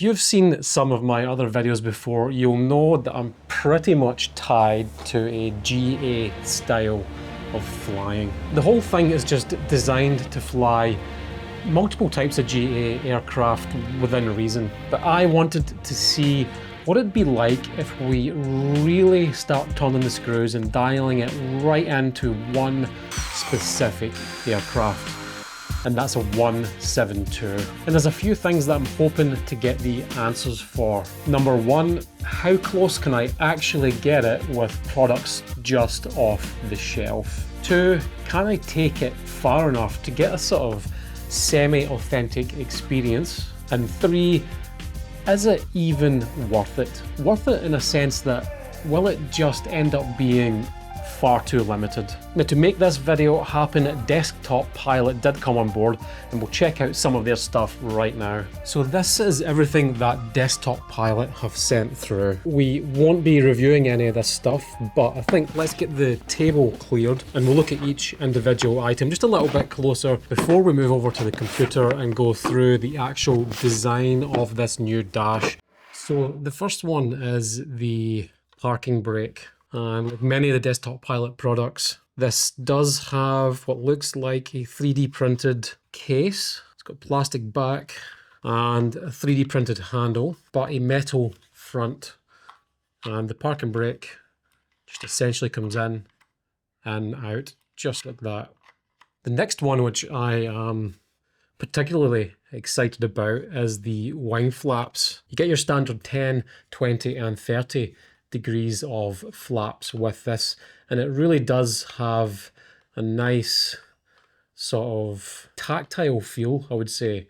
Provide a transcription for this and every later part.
If you've seen some of my other videos before, you'll know that I'm pretty much tied to a GA style of flying. The whole thing is just designed to fly multiple types of GA aircraft within reason, but I wanted to see what it'd be like if we really start turning the screws and dialing it right into one specific aircraft. And that's a 172. And there's a few things that I'm hoping to get the answers for. Number one, how close can I actually get it with products just off the shelf? Two, can I take it far enough to get a sort of semi-authentic experience? And three, is it even worth it? Worth it in a sense that, will it just end up being far too limited? Now, to make this video happen, Desktop Pilot did come on board, and we'll check out some of their stuff right now. So this is everything that Desktop Pilot have sent through. We won't be reviewing any of this stuff, but I think let's get the table cleared and we'll look at each individual item just a little bit closer before we move over to the computer and go through the actual design of this new dash. So the first one is the parking brake. And like many of the Desktop Pilot products, this does have what looks like a 3D printed case. It's got plastic back and a 3D printed handle, but a metal front. And the parking brake just essentially comes in and out, just like that. The next one, which I am particularly excited about, is the wing flaps. You get your standard 10, 20 and 30 degrees of flaps with this, and it really does have a nice sort of tactile feel, I would say,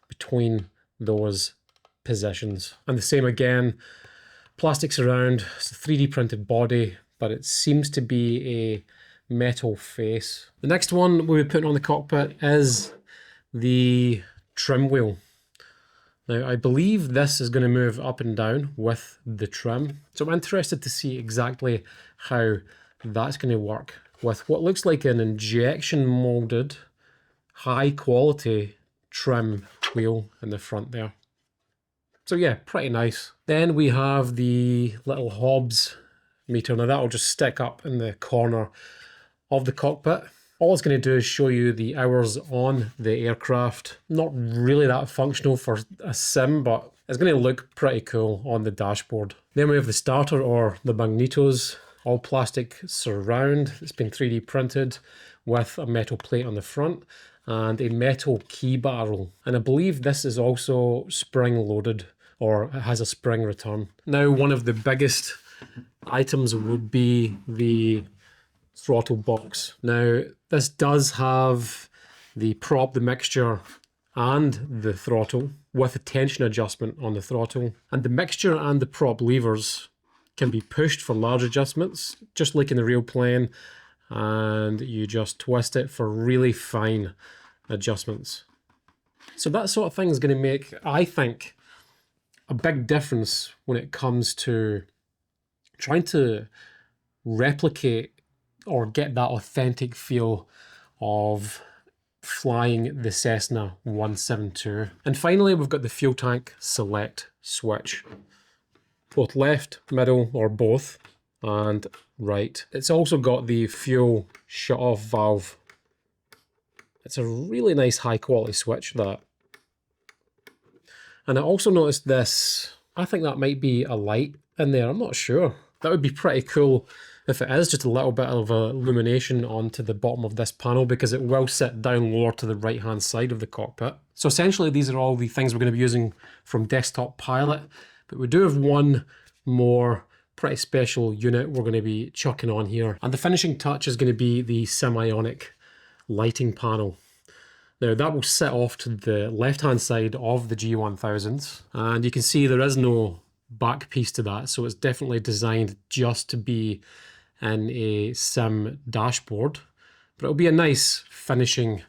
between those positions. And the same again, plastics around, it's a 3D printed body, but it seems to be a metal face. The next one we'll be putting on the cockpit is the trim wheel. Now, I believe this is going to move up and down with the trim. So I'm interested to see exactly how that's going to work with what looks like an injection molded, high quality trim wheel in the front there. So yeah, pretty nice. Then we have the little Hobbs meter. Now that'll just stick up in the corner of the cockpit. All it's going to do is show you the hours on the aircraft. Not really that functional for a sim, but it's going to look pretty cool on the dashboard. Then we have the starter, or the magnetos, all plastic surround. It's been 3D printed with a metal plate on the front and a metal key barrel. And I believe this is also spring loaded, or it has a spring return. Now, one of the biggest items would be the throttle box. Now, this does have the prop, the mixture, and the throttle with a tension adjustment on the throttle. And the mixture and the prop levers can be pushed for large adjustments, just like in the real plane, and you just twist it for really fine adjustments. So that sort of thing is going to make, I think, a big difference when it comes to trying to replicate or get that authentic feel of flying the Cessna 172. And finally, we've got the fuel tank select switch. Both left, middle, or both, and right. It's also got the fuel shut-off valve. It's a really nice high-quality switch, that. And I also noticed this, I think that might be a light in there, I'm not sure. That would be pretty cool if it is just a little bit of illumination onto the bottom of this panel, because it will sit down lower to the right hand side of the cockpit. So essentially these are all the things we're going to be using from Desktop Pilot, but we do have one more pretty special unit we're going to be chucking on here. And the finishing touch is going to be the semionic lighting panel. Now that will sit off to the left hand side of the G1000s, and you can see there is no back piece to that, so it's definitely designed just to be in a sim dashboard, but it'll be a nice finishing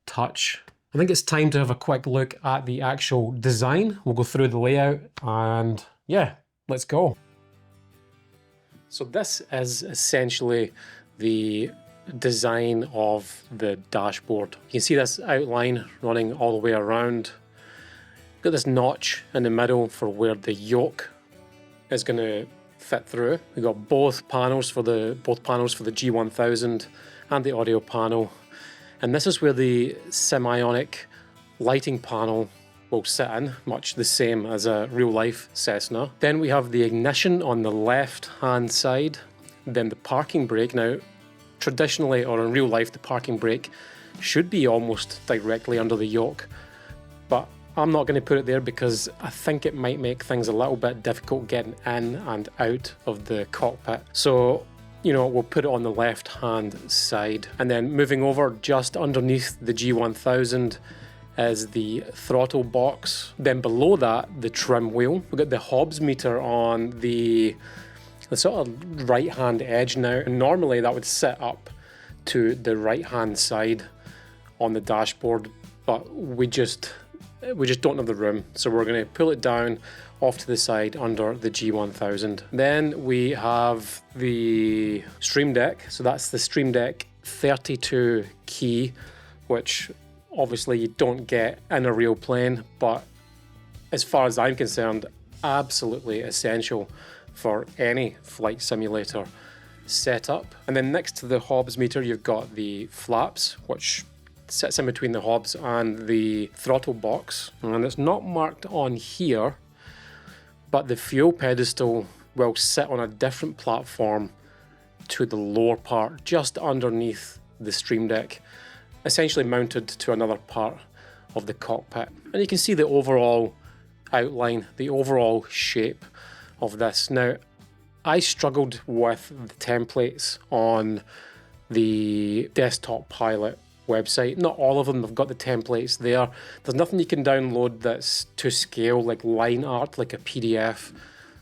touch. I think it's time to have a quick look at the actual design. We'll go through the layout and yeah, let's go. So this is essentially the design of the dashboard. You can see this outline running all the way around. Got this notch in the middle for where the yoke is going to fit through. We've got both panels for the G1000 and the audio panel. And this is where the semi-ionic lighting panel will sit in, much the same as a real-life Cessna. Then we have the ignition on the left-hand side, then the parking brake. Now, traditionally, or in real life, the parking brake should be almost directly under the yoke, but I'm not going to put it there because I think it might make things a little bit difficult getting in and out of the cockpit. So, you know, we'll put it on the left-hand side. And then moving over just underneath the G1000 is the throttle box. Then below that, the trim wheel. We've got the Hobbs meter on the sort of right-hand edge now. And normally that would sit up to the right-hand side on the dashboard, but we just don't have the room. So we're going to pull it down off to the side under the G1000. Then we have the Stream Deck. So that's the Stream Deck 32 key, which obviously you don't get in a real plane, but as far as I'm concerned, absolutely essential for any flight simulator setup. And then next to the Hobbs meter, you've got the flaps, which sits in between the Hobbs and the throttle box. And it's not marked on here, but the fuel pedestal will sit on a different platform to the lower part, just underneath the Stream Deck, essentially mounted to another part of the cockpit. And you can see the overall outline, the overall shape of this. Now, I struggled with the templates on the Desktop Pilot website. Not all of them have got the templates there. There's nothing you can download that's to scale, like line art, like a PDF.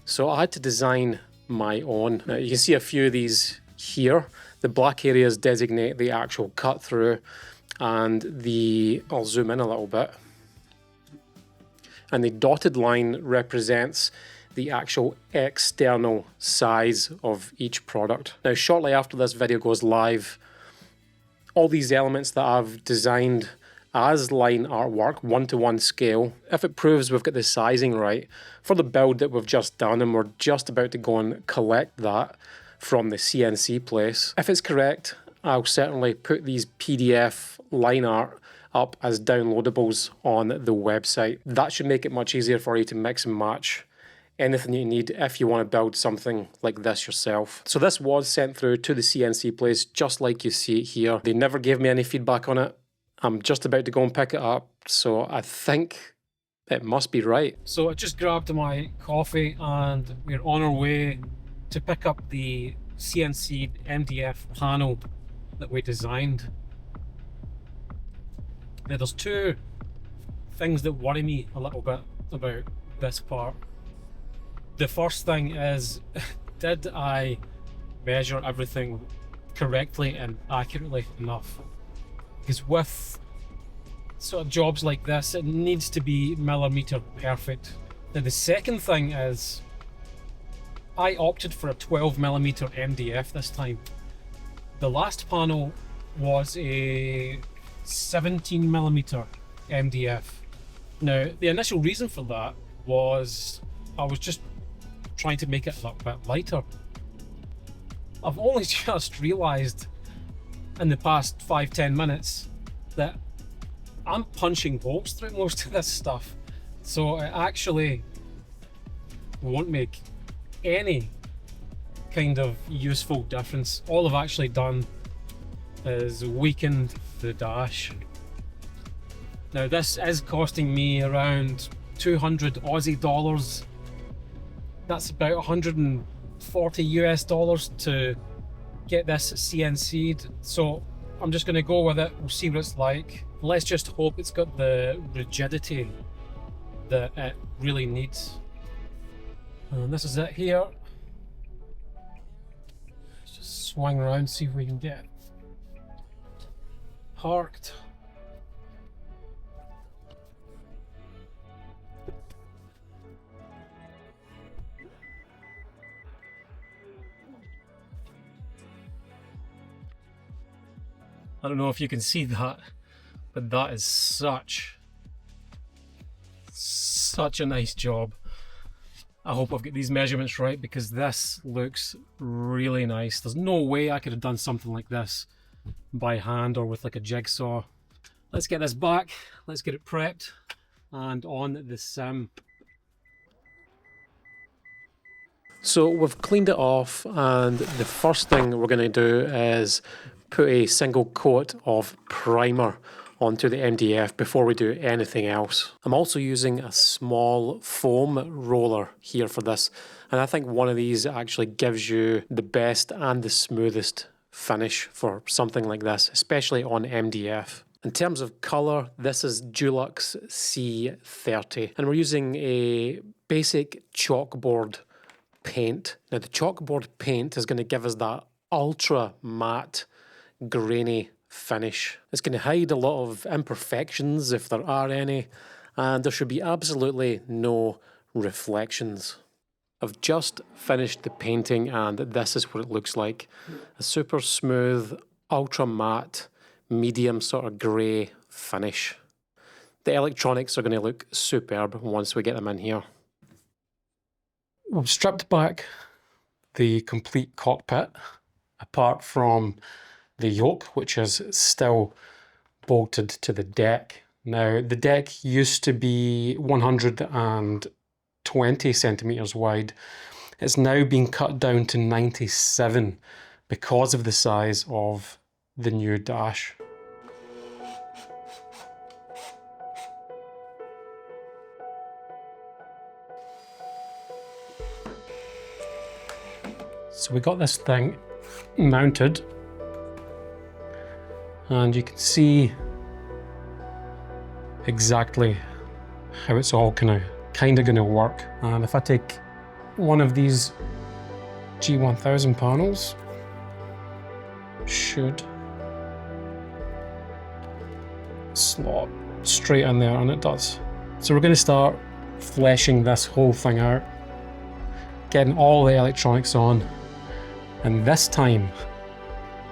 So I had to design my own. Now, you can see a few of these here. The black areas designate the actual cut through, and I'll zoom in a little bit. And the dotted line represents the actual external size of each product. Now, shortly after this video goes live, all these elements that I've designed as line artwork, one-to-one scale, if it proves we've got the sizing right for the build that we've just done, and we're just about to go and collect that from the CNC place, if it's correct, I'll certainly put these PDF line art up as downloadables on the website. That should make it much easier for you to mix and match anything you need if you want to build something like this yourself. So this was sent through to the CNC place just like you see it here. They never gave me any feedback on it. I'm just about to go and pick it up, so I think it must be right. So I just grabbed my coffee and we're on our way to pick up the CNC'd MDF panel that we designed. Now there's two things that worry me a little bit about this part. The first thing is, did I measure everything correctly and accurately enough? Because with sort of jobs like this, it needs to be millimeter perfect. Now the second thing is, I opted for a 12mm MDF this time. The last panel was a 17mm MDF. Now, the initial reason for that was I was just trying to make it a little bit lighter. I've only just realised in the past 5-10 minutes that I'm punching holes through most of this stuff, so it actually won't make any kind of useful difference. All I've actually done is weakened the dash. Now this is costing me around 200 Aussie dollars. That's about 140 US dollars to get this CNC'd. So I'm just going to go with it. We'll see what it's like. Let's just hope it's got the rigidity that it really needs. And this is it here. Let's just swing around, see if we can get it parked. I don't know if you can see that, but that is such such a nice job. I hope I've got these measurements right because this looks really nice. There's no way I could have done something like this by hand or with like a jigsaw. Let's get this back, let's get it prepped and on the sim. So we've cleaned it off, and the first thing we're going to do is put a single coat of primer onto the MDF before we do anything else. I'm also using a small foam roller here for this, and I think one of these actually gives you the best and the smoothest finish for something like this, especially on MDF. In terms of colour, this is G-LOC's C30, and we're using a basic chalkboard paint. Now the chalkboard paint is going to give us that ultra matte, grainy finish. It's going to hide a lot of imperfections if there are any, and there should be absolutely no reflections. I've just finished the painting and this is what it looks like. A super smooth, ultra matte, medium sort of grey finish. The electronics are going to look superb once we get them in here. We've stripped back the complete cockpit, apart from the yoke, which is still bolted to the deck. Now, the deck used to be 120 centimetres wide. It's now been cut down to 97 because of the size of the new dash. So we got this thing mounted, and you can see exactly how it's all kind of going to work. And if I take one of these G1000 panels, should slot straight in there, and it does. So we're going to start fleshing this whole thing out, getting all the electronics on. And this time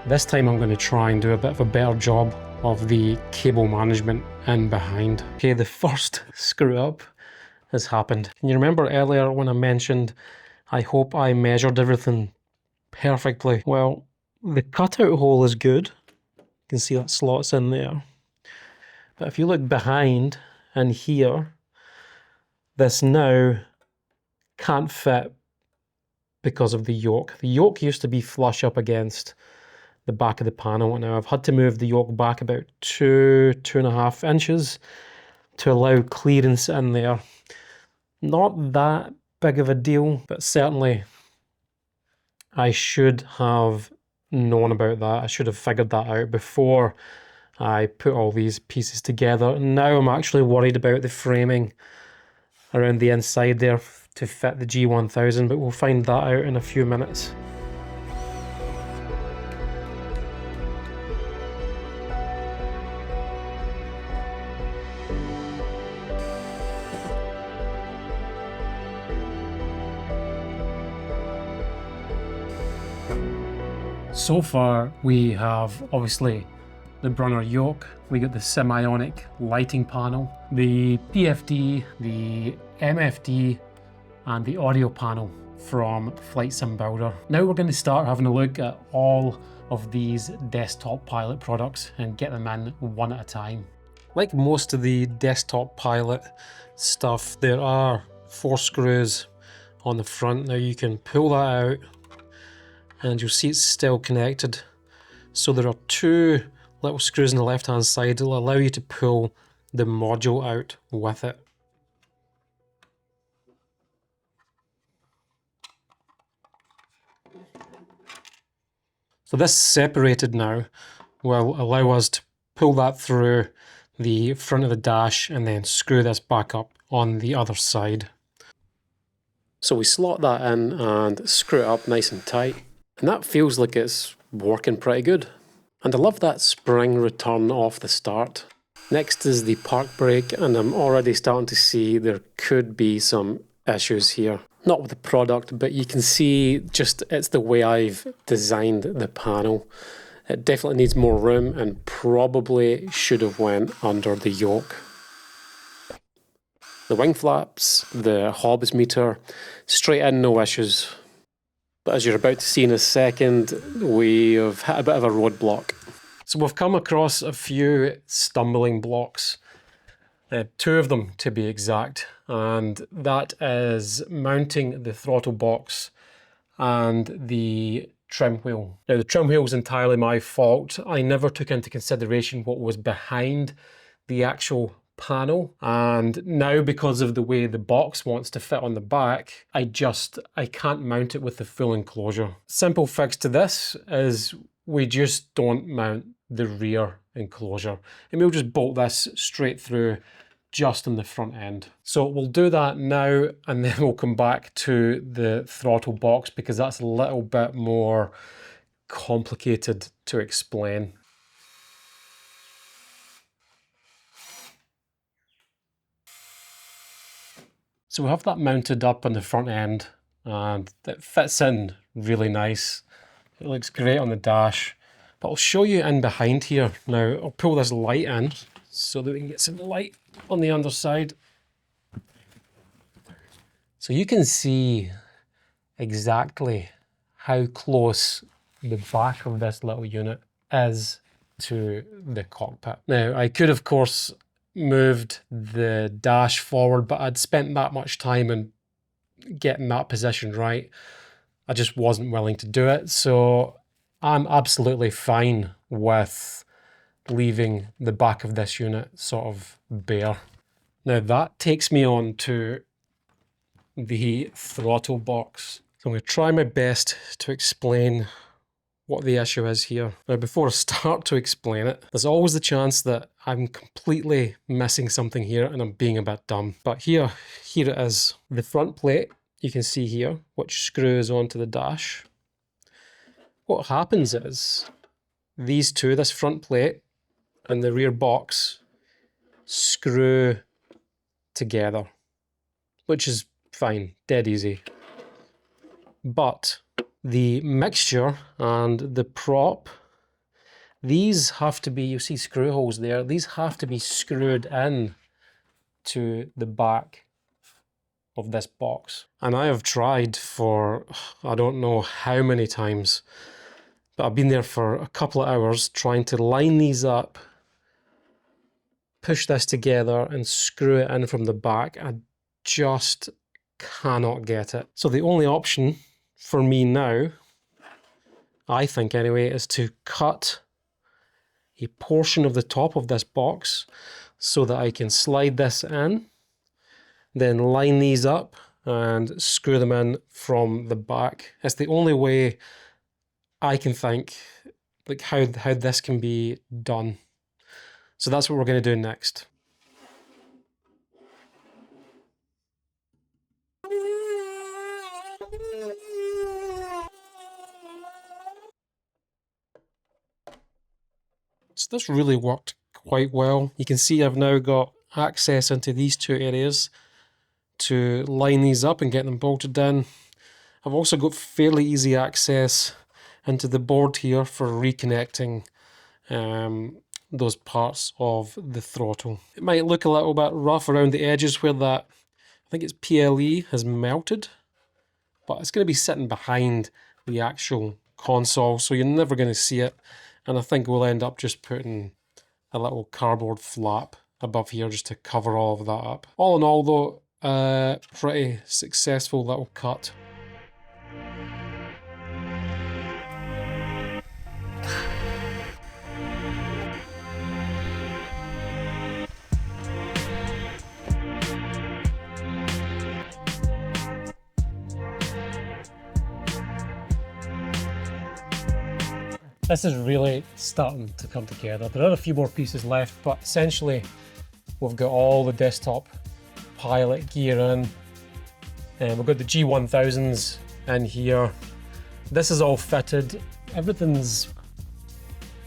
I'm going to try and do a bit of a better job of the cable management in behind. Okay, the first screw up has happened. Can you remember earlier when I mentioned I hope I measured everything perfectly? Well, the cutout hole is good. You can see that slots in there. But if you look behind and here, this now can't fit because of the yoke. The yoke used to be flush up against the back of the panel, and now I've had to move the yoke back about 2.5 inches to allow clearance in there. Not that big of a deal, but certainly I should have known about that. I should have figured that out before I put all these pieces together. Now I'm actually worried about the framing around the inside there to fit the G1000, but we'll find that out in a few minutes. So far we have obviously the Brunner Yoke, we got the semi-ionic lighting panel, the PFD, the MFD, and the audio panel from FlightSimBuilder. Now we're going to start having a look at all of these desktop pilot products and get them in one at a time. Like most of the desktop pilot stuff, there are 4 screws on the front. Now you can pull that out and you'll see it's still connected. So there are 2 little screws on the left hand side that will allow you to pull the module out with it. So this separated now will allow us to pull that through the front of the dash and then screw this back up on the other side. So we slot that in and screw it up nice and tight, and that feels like it's working pretty good. And I love that spring return off the start. Next is the park brake, and I'm already starting to see there could be some issues here. Not with the product, but you can see just it's the way I've designed the panel. It definitely needs more room and probably should have went under the yoke. The wing flaps, the Hobbs meter, straight in, no issues. But as you're about to see in a second, we have hit a bit of a roadblock. So we've come across a few stumbling blocks, 2 of them to be exact, and that is mounting the throttle box and the trim wheel. Now the trim wheel is entirely my fault. I never took into consideration what was behind the actual panel, and now because of the way the box wants to fit on the back, I can't mount it with the full enclosure. Simple fix to this is we just don't mount the rear enclosure, and we'll just bolt this straight through just in the front end. So we'll do that now, and then we'll come back to the throttle box because that's a little bit more complicated to explain. So we have that mounted up on the front end, and it fits in really nice. It looks great on the dash, but I'll show you in behind here. Now I'll pull this light in so that we can get some light on the underside. So you can see exactly how close the back of this little unit is to the cockpit. Now I could of course moved the dash forward, but I'd spent that much time in getting that position right. I just wasn't willing to do it, so I'm absolutely fine with leaving the back of this unit sort of bare. Now that takes me on to the throttle box. So I'm going to try my best to explain what the issue is here. Now before I start to explain it, there's always the chance that I'm completely missing something here and I'm being a bit dumb. But here it is. The front plate, you can see here, which screws onto the dash. What happens is these two, this front plate and the rear box, screw together, which is fine, dead easy. But the mixture and the prop, these have to be, you see screw holes there, these have to be screwed in to the back of this box. And I have tried for, I don't know how many times, but I've been there for a couple of hours trying to line these up, push this together and screw it in from the back. I just cannot get it. So the only option for me now, I think anyway, is to cut a portion of the top of this box so that I can slide this in, then line these up and screw them in from the back. It's the only way I can think like how this can be done. So that's what we're going to do next. So this really worked quite well. You can see I've now got access into these two areas to line these up and get them bolted in. I've also got fairly easy access into the board here for reconnecting those parts of the throttle. It might look a little bit rough around the edges where that, I think it's PLE, has melted, but it's going to be sitting behind the actual console, so you're never going to see it. And I think we'll end up just putting a little cardboard flap above here just to cover all of that up. All in all though, pretty successful little cut. This is really starting to come together. There are a few more pieces left, but essentially we've got all the desktop pilot gear in. And we've got the G1000s in here. This is all fitted. Everything's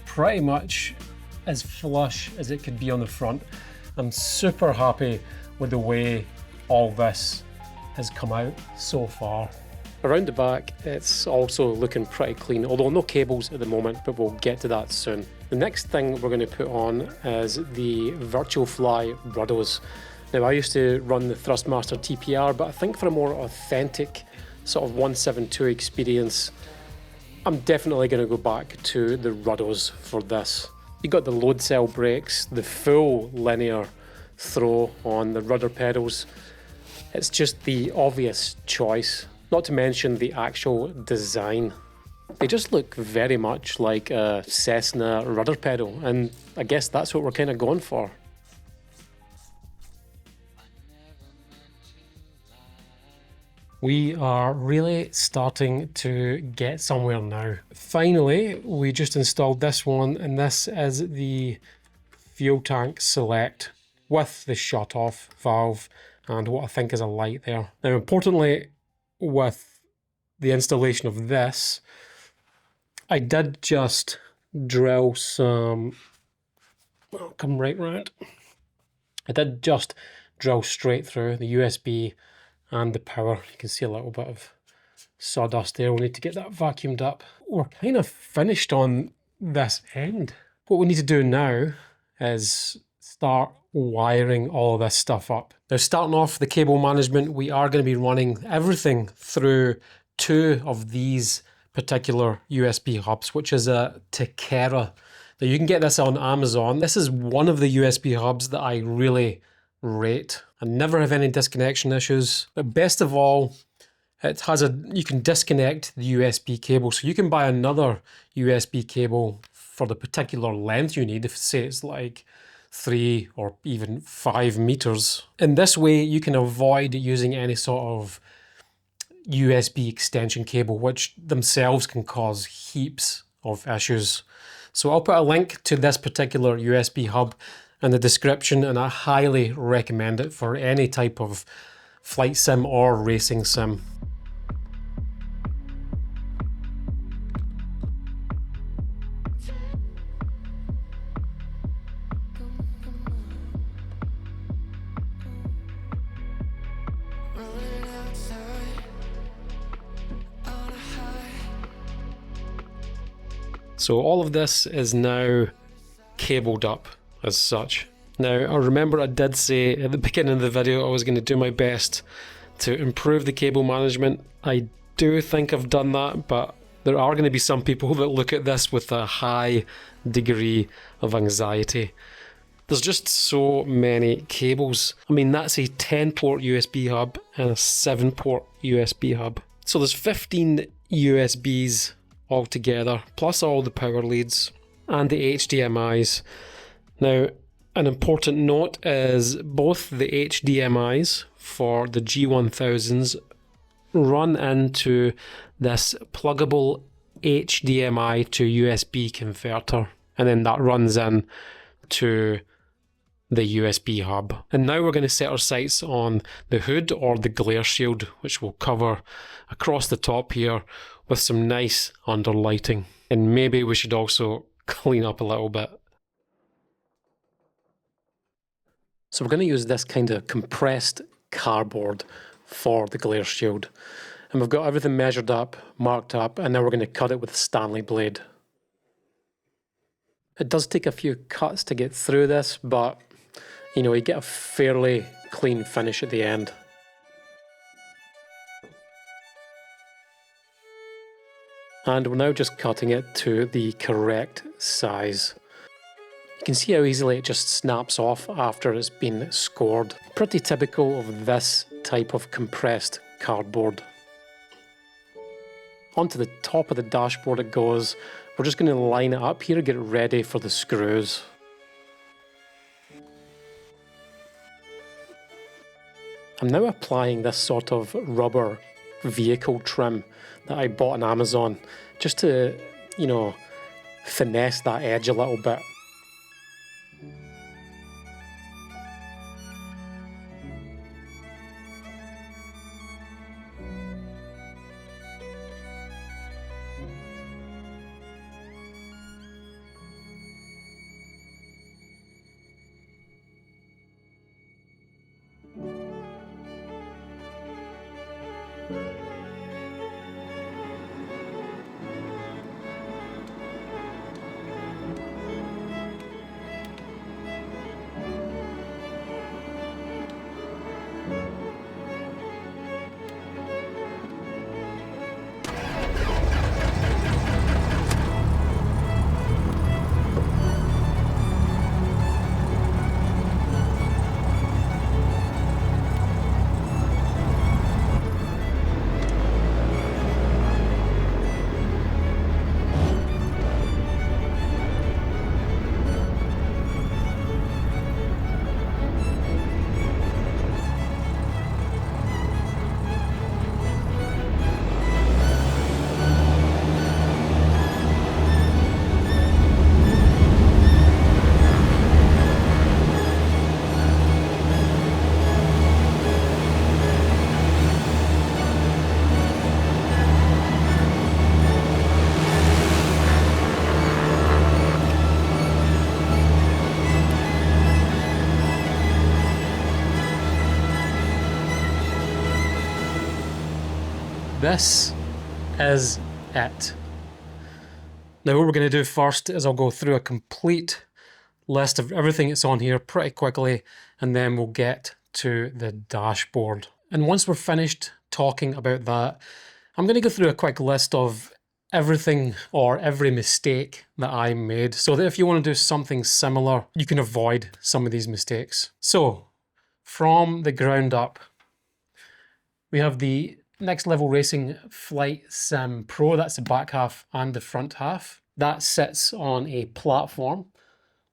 pretty much as flush as it could be on the front. I'm super happy with the way all this has come out so far. Around the back, it's also looking pretty clean, although no cables at the moment, but we'll get to that soon. The next thing we're going to put on is the Virtual Fly Ruddos. Now, I used to run the Thrustmaster TPR, but I think for a more authentic sort of 172 experience, I'm definitely going to go back to the Ruddos for this. You got the load cell brakes, the full linear throw on the rudder pedals. It's just the obvious choice, not to mention the actual design. They just look very much like a Cessna rudder pedal, and I guess that's what we're kind of going for. We are really starting to get somewhere now. Finally, we just installed this one, and this is the fuel tank select with the shut-off valve and what I think is a light there. Now, importantly, with the installation of this, I did just drill some, I'll come right round. I did just drill straight through the USB and the power. You can see a little bit of sawdust there. We need to get that vacuumed up. We're kind of finished on this end. What we need to do now is start wiring all of this stuff up. Now, starting off the cable management, we are going to be running everything through two of these particular USB hubs, which is a Takara. Now, you can get this on Amazon. This is one of the USB hubs that I really rate. I never have any disconnection issues. But best of all, it has you can disconnect the USB cable. So you can buy another USB cable for the particular length you need. If say it's like 3 or even 5 meters. In this way, you can avoid using any sort of USB extension cable, which themselves can cause heaps of issues. So I'll put a link to this particular USB hub in the description, and I highly recommend it for any type of flight sim or racing sim. So all of this is now cabled up as such. Now, I remember I did say at the beginning of the video I was going to do my best to improve the cable management. I do think I've done that, but there are going to be some people that look at this with a high degree of anxiety. There's just so many cables. I mean, that's a 10-port USB hub and a 7-port USB hub. So there's 15 USBs altogether, plus all the power leads and the HDMIs. Now, an important note is both the HDMIs for the G1000s run into this pluggable HDMI to USB converter, and then that runs in to the USB hub. And now we're going to set our sights on the hood or the glare shield, which will cover across the top here with some nice underlighting. And maybe we should also clean up a little bit. So we're going to use this kind of compressed cardboard for the glare shield. And we've got everything measured up, marked up, and now we're going to cut it with a Stanley blade. It does take a few cuts to get through this, but you know, you get a fairly clean finish at the end. And we're now just cutting it to the correct size. You can see how easily it just snaps off after it's been scored. Pretty typical of this type of compressed cardboard. Onto the top of the dashboard it goes. We're just going to line it up here, get it ready for the screws. I'm now applying this sort of rubber vehicle trim that I bought on Amazon, just to, you know, finesse that edge a little bit. this is it. Now what we're going to do first is I'll go through a complete list of everything that's on here pretty quickly, and then we'll get to the dashboard. And once we're finished talking about that, I'm going to go through a quick list of everything or every mistake that I made, so that if you want to do something similar, you can avoid some of these mistakes. So from the ground up, we have the Next Level Racing Flight Sim Pro. That's the back half and the front half. That sits on a platform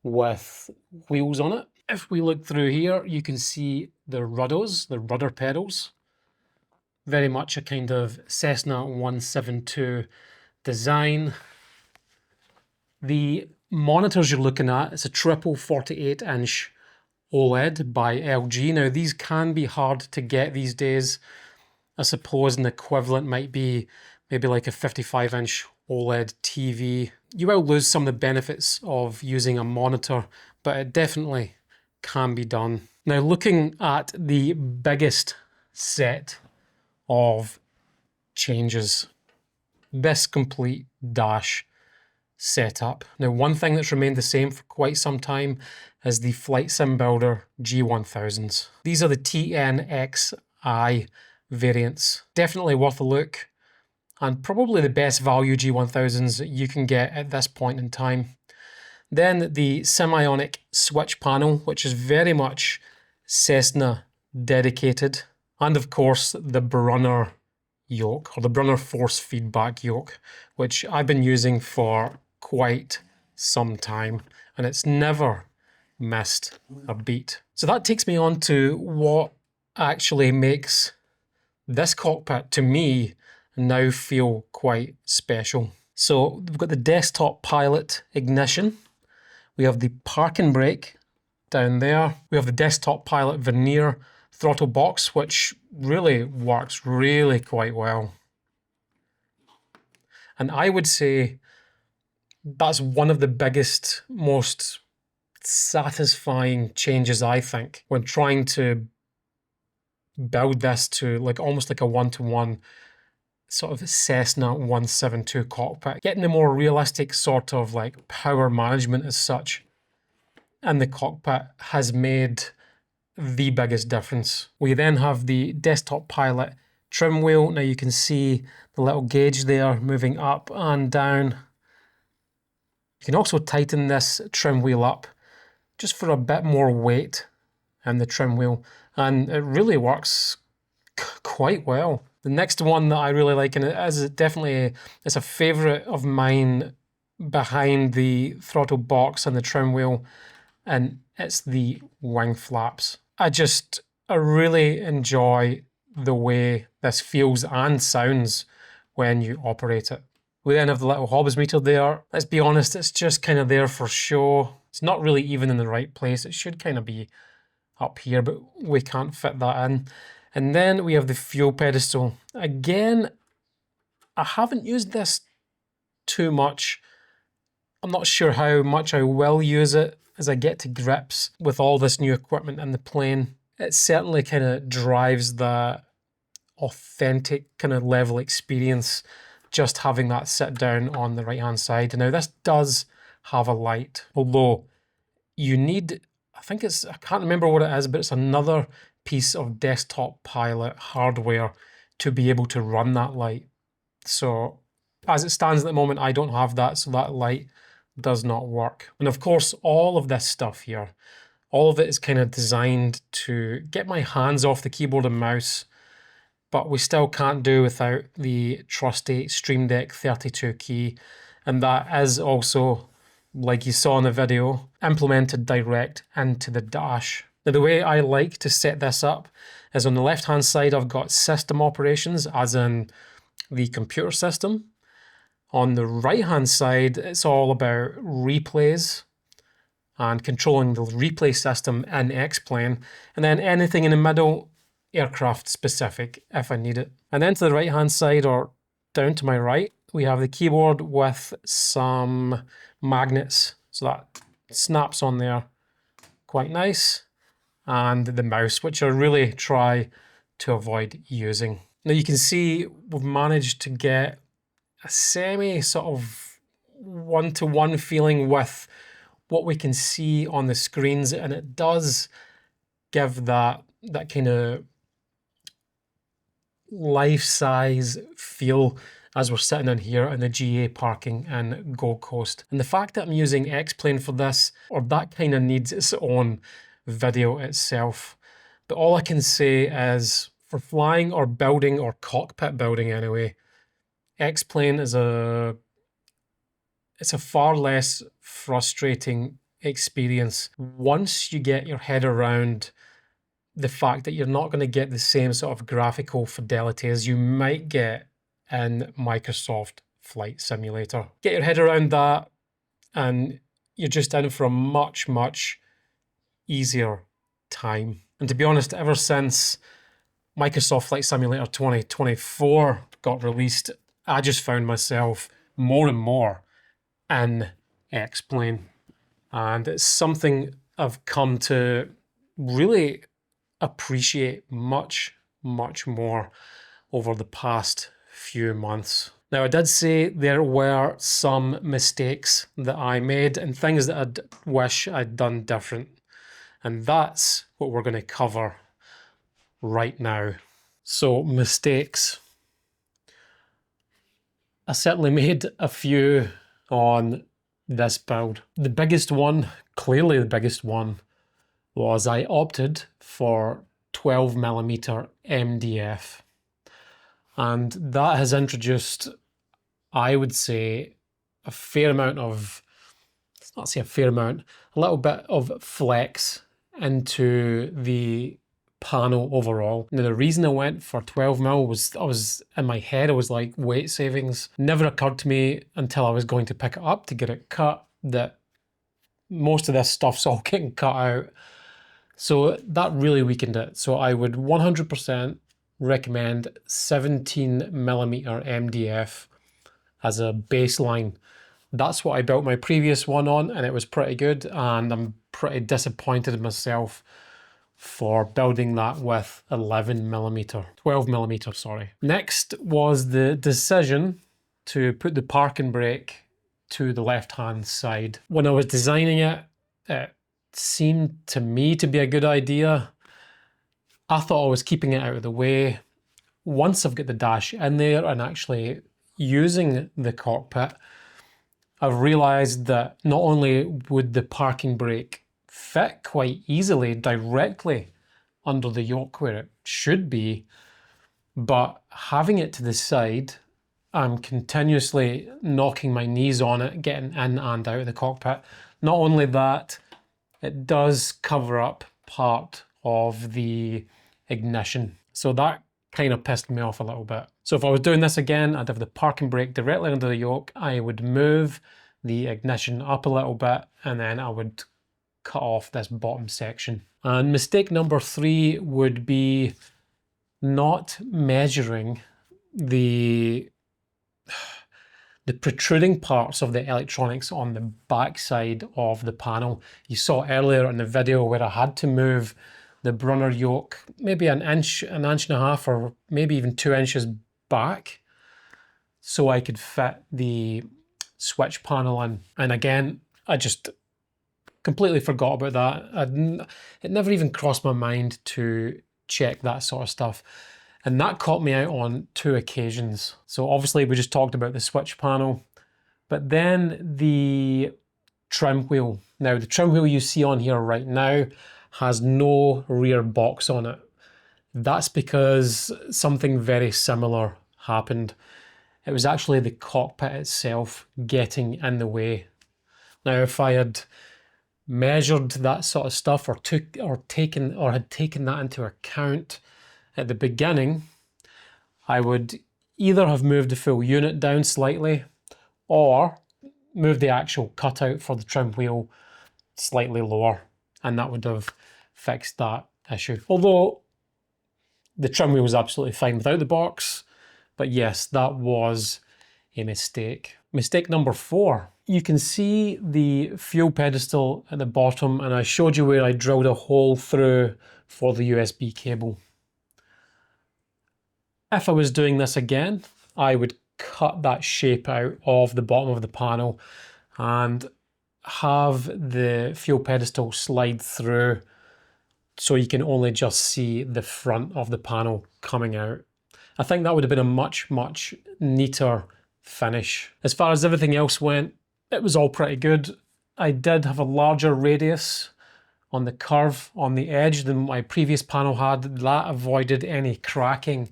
with wheels on it. If we look through here, you can see the Ruddos, the rudder pedals. Very much a kind of Cessna 172 design. The monitors you're looking at, it's a triple 48-inch OLED by LG. Now these can be hard to get these days. I suppose an equivalent might be maybe like a 55-inch OLED TV. You will lose some of the benefits of using a monitor, but it definitely can be done. Now looking at the biggest set of changes, this complete dash setup. Now one thing that's remained the same for quite some time is the FlightSimBuilder G1000s. These are the TNXI variants. Definitely worth a look, and probably the best value G1000s that you can get at this point in time. Then the Simionic switch panel, which is very much Cessna dedicated. And of course the Brunner Yoke, or the Brunner force feedback yoke, which I've been using for quite some time, and it's never missed a beat. So that takes me on to what actually makes this cockpit, to me, now feel quite special. So we've got the desktop pilot ignition. We have the parking brake down there. We have the desktop pilot vernier throttle box, which really works really quite well. And I would say that's one of the biggest, most satisfying changes, I think, when trying to build this to like almost like a one-to-one sort of Cessna 172 cockpit, getting a more realistic sort of like power management as such. And the cockpit has made the biggest difference. We then have the desktop pilot trim wheel. Now you can see the little gauge there moving up and down. You can also tighten this trim wheel up just for a bit more weight in the trim wheel, and it really works quite well. The next one that I really like, and it is definitely it's a favourite of mine behind the throttle box and the trim wheel, and it's the wing flaps. I really enjoy the way this feels and sounds when you operate it. We then have the little Hobbs meter there. Let's be honest, it's just kind of there for show. It's not really even in the right place. It should kind of be up here, but we can't fit that in. And then we have the fuel pedestal. Again, I haven't used this too much. I'm not sure how much I will use it as I get to grips with all this new equipment in the plane. It certainly kind of drives the authentic kind of level experience, just having that sit down on the right hand side. Now this does have a light, although you need, I can't remember what it is, but it's another piece of desktop pilot hardware to be able to run that light. So as it stands at the moment, I don't have that, so that light does not work. And of course, all of this stuff here, all of it is kind of designed to get my hands off the keyboard and mouse, but we still can't do without the trusty Stream Deck 32 key. And that is also, like you saw in the video, implemented direct into the dash. Now the way I like to set this up is on the left hand side I've got system operations, as in the computer system. On the right hand side it's all about replays and controlling the replay system in X-Plane, and then anything in the middle, aircraft specific if I need it. And then to the right hand side, or down to my right, we have the keyboard with some magnets, so that snaps on there quite nice, and the mouse, which I really try to avoid using. Now you can see we've managed to get a semi sort of one-to-one feeling with what we can see on the screens, and it does give that kind of life-size feel as we're sitting in here in the GA parking in Gold Coast. And the fact that I'm using X-Plane for this, or that kind of needs its own video itself. But all I can say is, for flying or building, or cockpit building anyway, X-Plane is it's a far less frustrating experience once you get your head around the fact that you're not going to get the same sort of graphical fidelity as you might get in Microsoft Flight Simulator. Get your head around that and you're just in for a much, much easier time. And to be honest, ever since Microsoft Flight Simulator 2024 got released, I just found myself more and more in X-Plane. And it's something I've come to really appreciate much, much more over the past few months. Now, I did say there were some mistakes that I made and things that I'd wish I'd done different. And that's what we're going to cover right now. So, mistakes. I certainly made a few on this build. The biggest one, clearly the biggest one, was I opted for 12mm MDF. And that has introduced, I would say, a fair amount of, let's not say a fair amount, a little bit of flex into the panel overall. Now, the reason I went for 12mm was, I was in my head, I was like, weight savings. Never occurred to me until I was going to pick it up to get it cut that most of this stuff's all getting cut out. So that really weakened it. So I would 100% recommend 17mm MDF as a baseline. That's what I built my previous one on, and it was pretty good, and I'm pretty disappointed in myself for building that with 12mm, sorry. Next was the decision to put the parking brake to the left-hand side. When I was designing it, it seemed to me to be a good idea. I thought I was keeping it out of the way. Once I've got the dash in there and actually using the cockpit, I've realized that not only would the parking brake fit quite easily directly under the yoke where it should be, but having it to the side, I'm continuously knocking my knees on it, getting in and out of the cockpit. Not only that, it does cover up part of the ignition. So that kind of pissed me off a little bit. So if I was doing this again, I'd have the parking brake directly under the yoke. I would move the ignition up a little bit, and then I would cut off this bottom section. And mistake number 3 would be not measuring the protruding parts of the electronics on the back side of the panel. You saw earlier in the video where I had to move the Brunner Yoke maybe an inch and a half, or maybe even 2 inches back, so I could fit the switch panel in. And again, I just completely forgot about that. It never even crossed my mind to check that sort of stuff. And that caught me out on 2 occasions. So obviously we just talked about the switch panel, but then the trim wheel. Now the trim wheel you see on here right now has no rear box on it. That's because something very similar happened. It was actually the cockpit itself getting in the way. Now if I had measured that sort of stuff, or had taken that into account at the beginning, I would either have moved the full unit down slightly, or moved the actual cutout for the trim wheel slightly lower, and that would have fixed that issue. Although the trim wheel was absolutely fine without the box, but yes, that was a mistake. Mistake number 4. You can see the fuel pedestal at the bottom, and I showed you where I drilled a hole through for the USB cable. If I was doing this again, I would cut that shape out of the bottom of the panel and have the fuel pedestal slide through so you can only just see the front of the panel coming out. I think that would have been a much, much neater finish. As far as everything else went, it was all pretty good. I did have a larger radius on the curve on the edge than my previous panel had. That avoided any cracking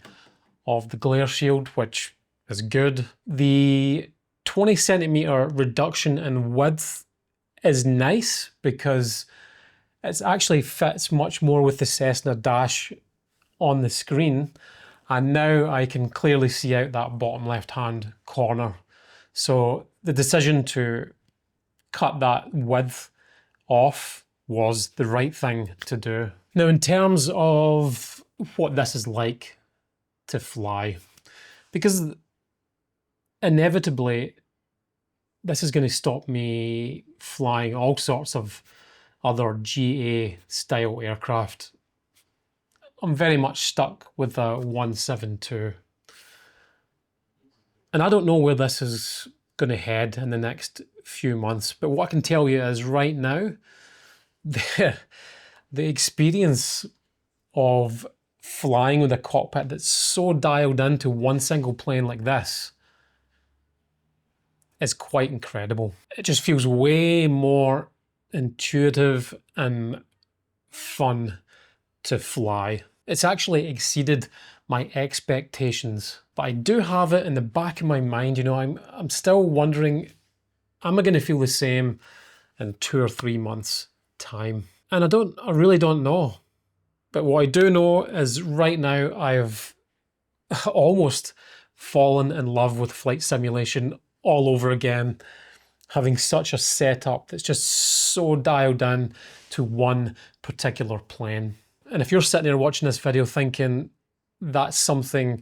of the glare shield, which is good. The 20 centimeter reduction in width is nice because it actually fits much more with the Cessna dash on the screen. And now I can clearly see out that bottom left-hand corner. So the decision to cut that width off was the right thing to do. Now, in terms of what this is like to fly, because inevitably this is going to stop me flying all sorts of other GA style aircraft. I'm very much stuck with a 172. And I don't know where this is going to head in the next few months, but what I can tell you is right now, the experience of flying with a cockpit that's so dialed into one single plane like this is quite incredible. It just feels way more intuitive and fun to fly. It's actually exceeded my expectations, but I do have it in the back of my mind, you know, I'm still wondering, am I going to feel the same in 2 or 3 months' time? And I really don't know. But what I do know is right now I've almost fallen in love with flight simulation all over again, having such a setup that's just so dialed in to one particular plane. And if you're sitting there watching this video thinking that's something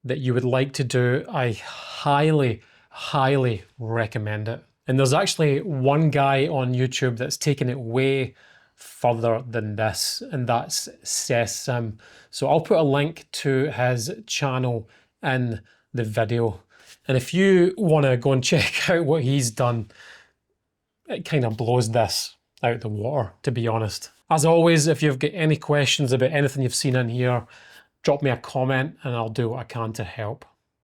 that you would like to do, I highly, highly recommend it. And there's actually one guy on YouTube that's taken it way further than this, and that's Cessna. So I'll put a link to his channel in the video. And if you want to go and check out what he's done, it kind of blows this out the water, to be honest. As always, if you've got any questions about anything you've seen in here, drop me a comment and I'll do what I can to help.